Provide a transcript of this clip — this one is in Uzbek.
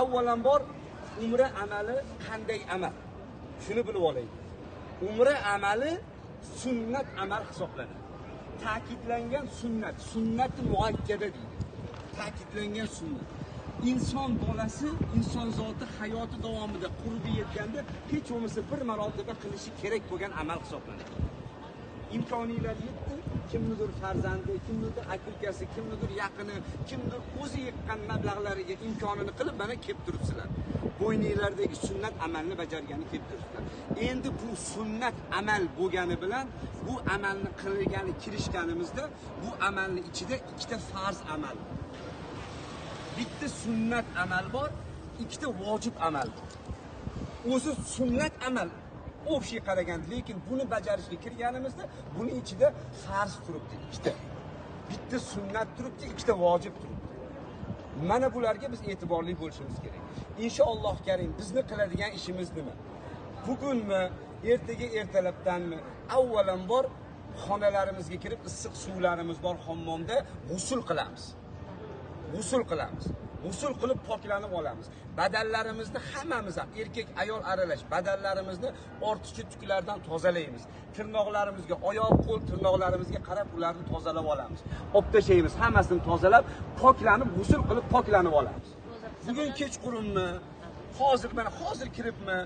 Avvalambor umra amali qanday amal? Shuni bilib olaylik. Umra amali sunnat amal hisoblanadi. Ta'kidlangan sunnat, sunnat muakkada deydi. Ta'kidlangan sunnat. İnson bolasi, inson zoti hayoti davomida qurbi yetganda hech bo'lmasa bir marotaba qilishi kerak bo'lgan amal hisoblanadi. İmkoniylar yetdi, kimnidir farzandi, kimnidir aka-ukasi, kimnidir yaqini, kimdir o'zi yiqqan mablag'lariga imkonini qilib mana kelib turibsizlar. Bo'yninglardagi sunnat amalni bajargani kelib turibsizlar. Endi bu sunnat amal bo'lgani bilan bu amalni qilgani kirishganimizda bu amalning ichida ikkita farz amal bor. Bitta sunnat amal bor, ikkita vojib amal bor. O'zi sunnat amal o'xshay qaragan, lekin buni bajarishga kirganimizda buning ichida farz turibdi ikkita. Bitta sunnat turibdi, ikkita vojib turibdi. Mana bularga biz e'tiborli bo'lishimiz kerak. Inshaalloh karim bizni qiladigan ishimiz nima? Bugunmi, ertaga ertalabdanmi? Avvalambor xonalarimizga kirib issiq suvlarimiz bor hammomda g'usl qilamiz. G'usl qilamiz. G'usl qilib poklanib olamiz. Badallarimizni hammamiz ham erkak ayol aralash badallarimizni ortiqcha tuklardan tozalaymiz. Tirnoqlarimizga, oyoq, qo'l tirnoqlarimizga qarab ularni tozalab olamiz. Olib tashlaymiz, hammasini tozalab, poklanib, g'usl qilib poklanib olamiz. Bugun kechqurunmi? Hozir kiribmi?